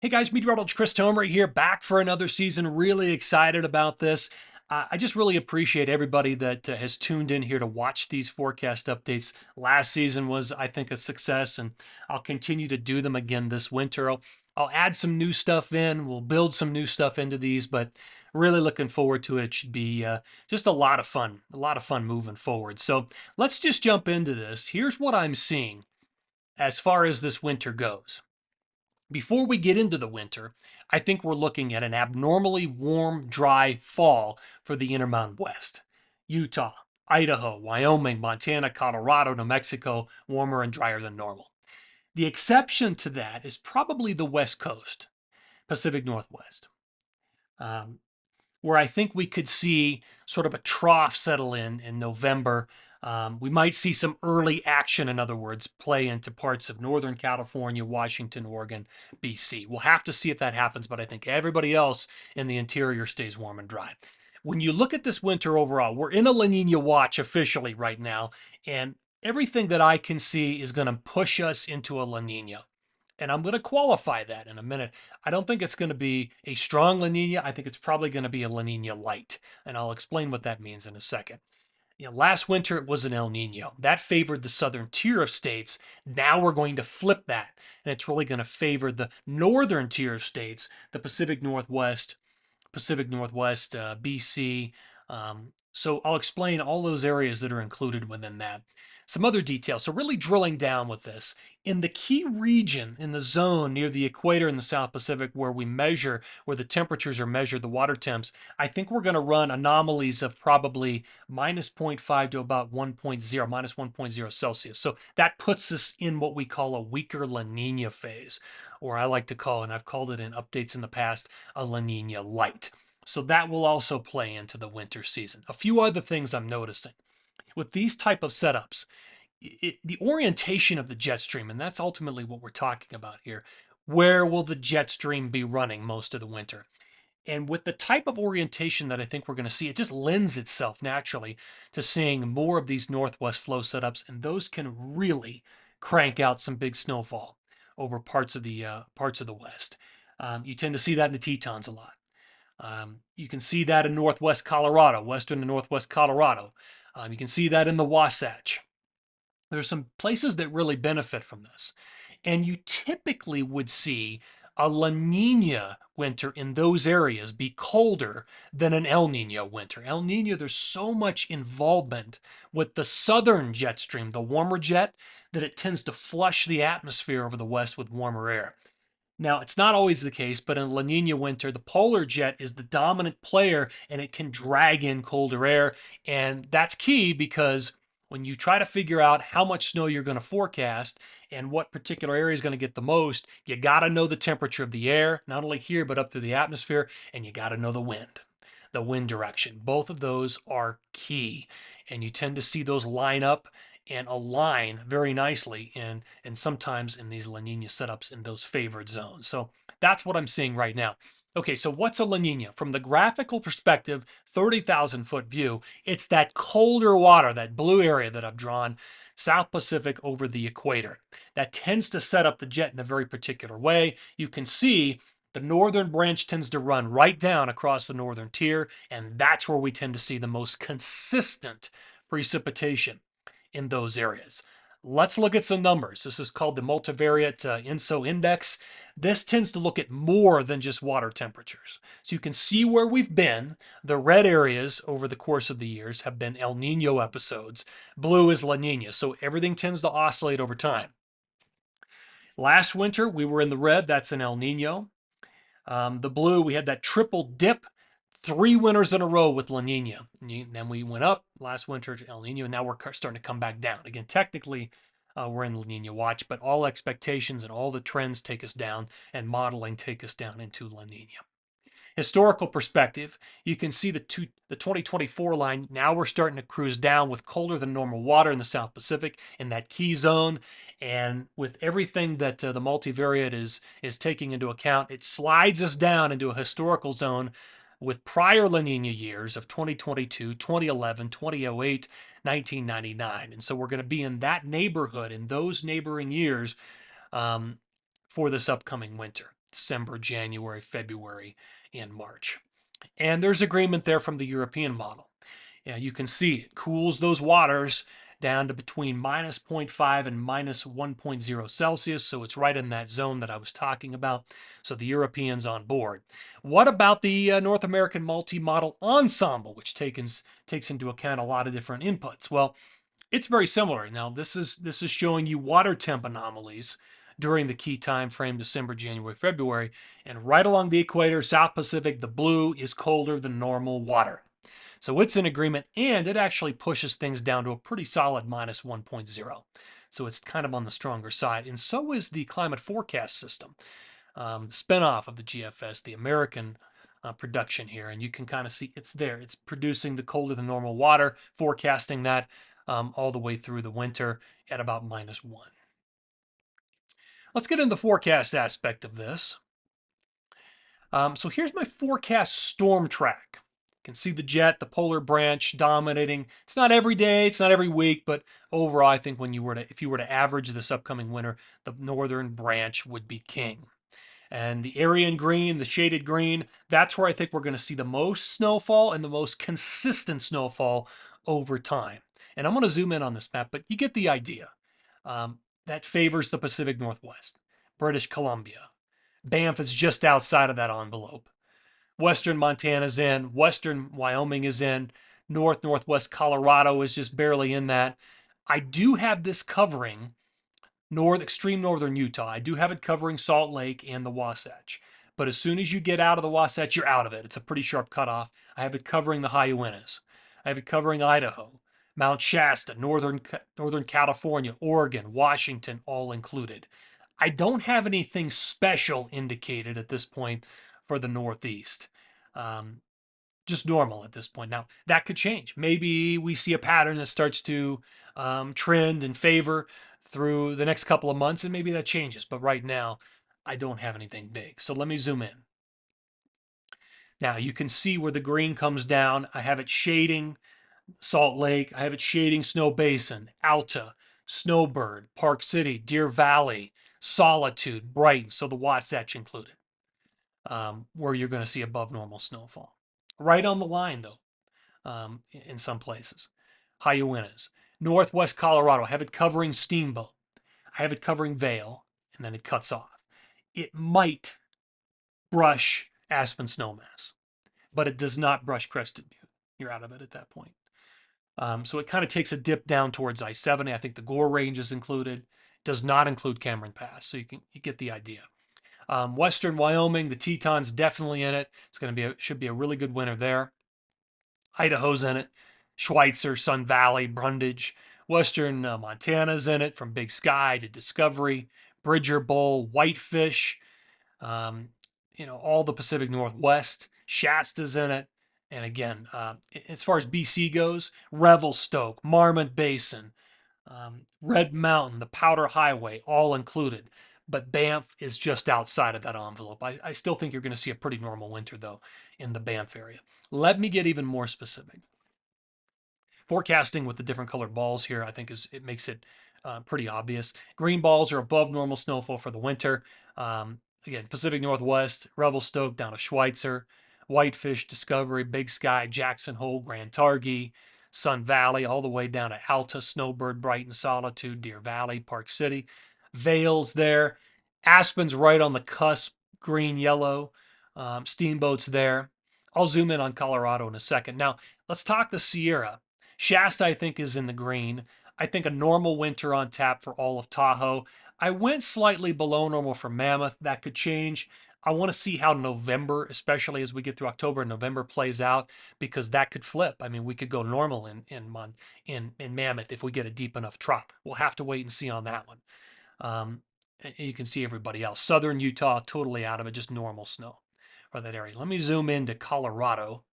Hey guys, meteorologist Chris Tomer here, back for another season. Really excited about this. I just really appreciate everybody that has tuned in here to watch these forecast updates. Last season was, I think, a success, and I'll continue to do them again this winter. I'll add some new stuff in. We'll build some new stuff into these, but really looking forward to it. It should be just a lot of fun moving forward. So let's just jump into this. Here's what I'm seeing as far as this winter goes. Before we get into the winter, I think we're looking at an abnormally warm, dry fall for the Intermountain West. Utah, Idaho, Wyoming, Montana, Colorado, New Mexico, warmer and drier than normal. The exception to that is probably the West Coast, Pacific Northwest, um, where I think we could see sort of a trough settle in November. We might see some early action, in other words, play into parts of Northern California, Washington, Oregon, BC. We'll have to see if that happens, but I think everybody else in the interior stays warm and dry. When you look at this winter overall, we're in a La Nina watch officially right now, and everything that I can see is going to push us into a La Nina. And I'm going to qualify that in a minute. I don't think it's going to be a strong La Nina. I think it's probably going to be a La Nina light. And I'll explain what that means in a second. Last winter it was an El Nino. That favored the southern tier of states. Now we're going to flip that. And it's really going to favor the northern tier of states, the Pacific Northwest, BC. So I'll explain all those areas that are included within that. Some other details. So really drilling down with this. In the key region, in the zone near the equator in the South Pacific where we measure, where the temperatures are measured, the water temps, I think we're going to run anomalies of probably minus zero point 0.5 to about 1.0, minus 1.0 Celsius. So that puts us in what we call a weaker La Nina phase, or I like to call, and I've called it in updates in the past, a La Nina light. So that will also play into the winter season. A few other things I'm noticing with these type of setups, the orientation of the jet stream, and that's ultimately what we're talking about here. Where will the jet stream be running most of the winter? And with the type of orientation that I think we're going to see, it just lends itself naturally to seeing more of these northwest flow setups, and those can really crank out some big snowfall over parts of the west. You tend to see that in the Tetons a lot. You can see that in northwest Colorado, western and northwest Colorado. You can see that in the Wasatch. There's some places that really benefit from this. And you typically would see a La Nina winter in those areas be colder than an El Nino winter. El Nino, there's so much involvement with the southern jet stream, the warmer jet, that it tends to flush the atmosphere over the west with warmer air. Now, it's not always the case, but in La Nina winter, the polar jet is the dominant player and it can drag in colder air. And that's key because when you try to figure out how much snow you're going to forecast and what particular area is going to get the most, you got to know the temperature of the air, not only here, but up through the atmosphere, and you got to know the wind direction. Both of those are key. And you tend to see those line up and align very nicely and sometimes in these La Nina setups in those favored zones. So that's what I'm seeing right now. Okay, so what's a La Nina? From the graphical perspective, 30,000 foot view, it's that colder water, that blue area that I've drawn, South Pacific over the equator. That tends to set up the jet in a very particular way. You can see the northern branch tends to run right down across the northern tier, and that's where we tend to see the most consistent precipitation in those areas. Let's look at some numbers. This is called the multivariate INSO index. This tends to look at more than just water temperatures. So you can see where we've been. The red areas over the course of the years have been El Nino episodes. Blue is La Nina. So everything tends to oscillate over time. Last winter, we were in the red. That's an El Nino. The blue, we had that triple dip, 3 winters in a row with La Nina. And then we went up last winter to El Nino, and now we're starting to come back down. Again, technically, we're in La Nina watch, but all expectations and all the trends take us down, and modeling take us down into La Nina. Historical perspective, you can see the 2024 line. Now we're starting to cruise down with colder than normal water in the South Pacific in that key zone. And with everything that the multivariate is taking into account, it slides us down into a historical zone with prior La Nina years of 2022, 2011, 2008, 1999. And so we're going to be in that neighborhood, in those neighboring years, for this upcoming winter. December, January, February, and March. And there's agreement there from the European model. Yeah, you can see it cools those waters down to between minus zero point 0.5 and minus 1.0 Celsius. So it's right in that zone that I was talking about. So the Europeans on board. What about the North American multi-model ensemble, which takes into account a lot of different inputs? Well, it's very similar. Now, this is showing you water temp anomalies during the key time frame, December, January, February. And right along the equator, South Pacific, the blue is colder than normal water. So it's in agreement, and it actually pushes things down to a pretty solid minus 1.0. So it's kind of on the stronger side. And so is the climate forecast system, the spinoff of the GFS, the American production here. And you can kind of see it's there. It's producing the colder than normal water, forecasting that all the way through the winter at about minus 1. Let's get into the forecast aspect of this. So here's my forecast storm track. You can see the jet, the polar branch dominating. It's not every day, it's not every week, but overall, I think if you were to average this upcoming winter, the northern branch would be king. And the area in green, the shaded green, that's where I think we're going to see the most snowfall and the most consistent snowfall over time. And I'm going to zoom in on this map, but you get the idea. That favors the Pacific Northwest, British Columbia. Banff is just outside of that envelope. Western Montana's in, Western Wyoming is in, Northwest Colorado is just barely in that. I do have this covering extreme northern Utah. I do have it covering Salt Lake and the Wasatch. But as soon as you get out of the Wasatch, you're out of it. It's a pretty sharp cutoff. I have it covering the high Uintas. I have it covering Idaho, Mount Shasta, Northern California, Oregon, Washington, all included. I don't have anything special indicated at this point for the Northeast. Um, just normal at this point. Now, that could change. Maybe we see a pattern that starts to trend in favor through the next couple of months, and maybe that changes. But right now, I don't have anything big. So let me zoom in. Now, you can see where the green comes down. I have it shading Salt Lake. I have it shading Snow Basin, Alta, Snowbird, Park City, Deer Valley, Solitude, Brighton. So the Wasatch included, where you're going to see above normal snowfall. Right on the line, though, in some places. High Uintas. Northwest Colorado, I have it covering Steamboat. I have it covering Vail, and then it cuts off. It might brush Aspen Snowmass, but it does not brush Crested Butte. You're out of it at that point. So it kind of takes a dip down towards I-70. I think the Gore Range is included. Does not include Cameron Pass, so you get the idea. Western Wyoming, the Tetons definitely in it. Should be a really good winter there. Idaho's in it. Schweitzer, Sun Valley, Brundage. Western Montana's in it, from Big Sky to Discovery. Bridger Bowl, Whitefish. Um, all the Pacific Northwest. Shasta's in it. And again, as far as BC goes, Revelstoke, Marmot Basin, Red Mountain, the Powder Highway, all included. But Banff is just outside of that envelope. I still think you're going to see a pretty normal winter, though, in the Banff area. Let me get even more specific. Forecasting with the different colored balls here, I think it makes it pretty obvious. Green balls are above normal snowfall for the winter. Again, Pacific Northwest, Revelstoke down to Schweitzer, Whitefish, Discovery, Big Sky, Jackson Hole, Grand Targhee, Sun Valley, all the way down to Alta, Snowbird, Brighton, Solitude, Deer Valley, Park City. Vail's there. Aspen's right on the cusp, green, yellow. Steamboat's there. I'll zoom in on Colorado in a second. Now, let's talk the Sierra. Shasta, I think, is in the green. I think a normal winter on tap for all of Tahoe. I went slightly below normal for Mammoth. That could change. I want to see how November, especially as we get through October and November, plays out, because that could flip. I mean, we could go normal in Mammoth if we get a deep enough drop. We'll have to wait and see on that one. And you can see everybody else. Southern Utah, totally out of it, just normal snow for that area. Let me zoom into Colorado.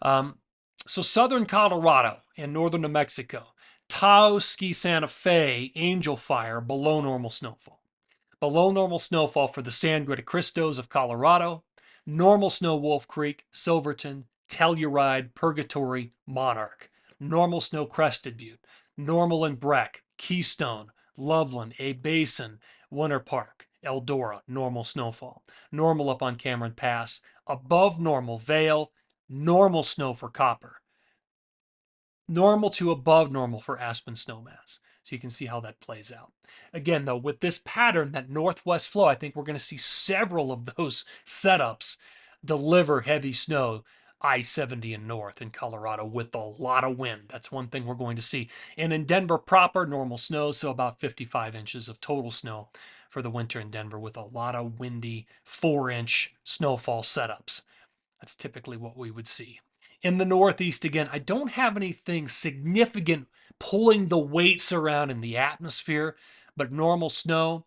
So southern Colorado and northern New Mexico, Taos, Ski Santa Fe, Angel Fire, below normal snowfall. Below normal snowfall for the Sangre de Cristos of Colorado, normal snow Wolf Creek, Silverton, Telluride, Purgatory, Monarch. Normal snow Crested Butte, normal in Breck, Keystone, Loveland, A Basin, Winter Park, Eldora, normal snowfall. Normal up on Cameron Pass. Above normal, Vail, normal snow for Copper. Normal to above normal for Aspen snowmass. So you can see how that plays out. Again, though, with this pattern, that northwest flow, I think we're going to see several of those setups deliver heavy snow I-70 and north in Colorado with a lot of wind. That's one thing we're going to see. And in Denver proper, normal snow, so about 55 inches of total snow for the winter in Denver with a lot of windy 4-inch snowfall setups. That's typically what we would see. In the Northeast, again, I don't have anything significant pulling the weights around in the atmosphere, but normal snow.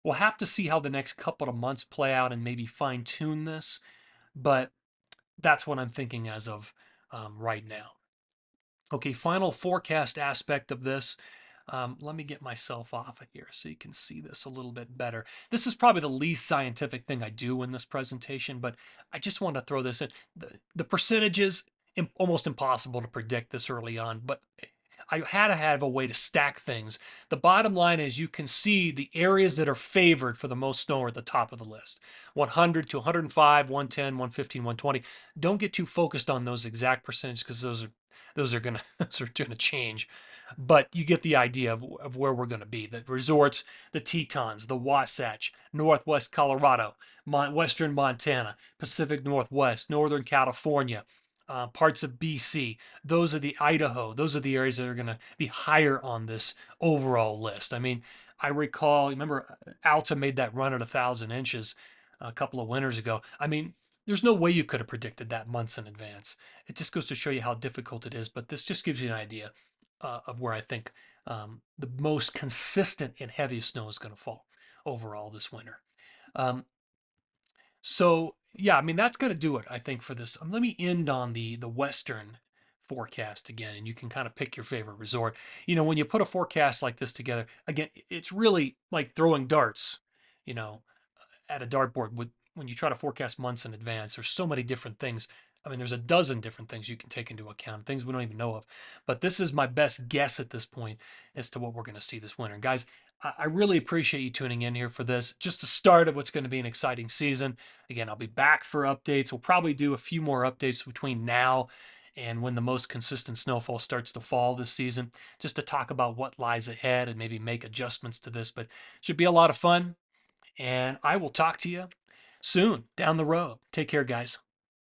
We'll have to see how the next couple of months play out and maybe fine tune this, but that's what I'm thinking as of right now. Okay, final forecast aspect of this. Let me get myself off of here so you can see this a little bit better. This is probably the least scientific thing I do in this presentation, but I just want to throw this in. The percentages, almost impossible to predict this early on, but I had to have a way to stack things. The bottom line is you can see the areas that are favored for the most snow are at the top of the list. 100 to 105, 110, 115, 120. Don't get too focused on those exact percentages because those are gonna those are gonna change. But you get the idea of where we're gonna be. The resorts, the Tetons, the Wasatch, Northwest Colorado, Western Montana, Pacific Northwest, Northern California, parts of BC. Those are the Idaho. Those are the areas that are going to be higher on this overall list. I mean, I recall, remember, Alta made that run at 1,000 inches a couple of winters ago. I mean, there's no way you could have predicted that months in advance. It just goes to show you how difficult it is. But this just gives you an idea of where I think the most consistent and heaviest snow is going to fall overall this winter. Um, so yeah, I mean that's going to do it, I think, for this. Let me end on the Western forecast again, and you can kind of pick your favorite resort. You know, when you put a forecast like this together, again, it's really like throwing darts. You know, at a dartboard with when you try to forecast months in advance. There's so many different things. I mean, there's a dozen different things you can take into account, things we don't even know of. But this is my best guess at this point as to what we're going to see this winter. And guys, I really appreciate you tuning in here for this. Just the start of what's going to be an exciting season. Again, I'll be back for updates. We'll probably do a few more updates between now and when the most consistent snowfall starts to fall this season, just to talk about what lies ahead and maybe make adjustments to this. But it should be a lot of fun. And I will talk to you soon down the road. Take care, guys.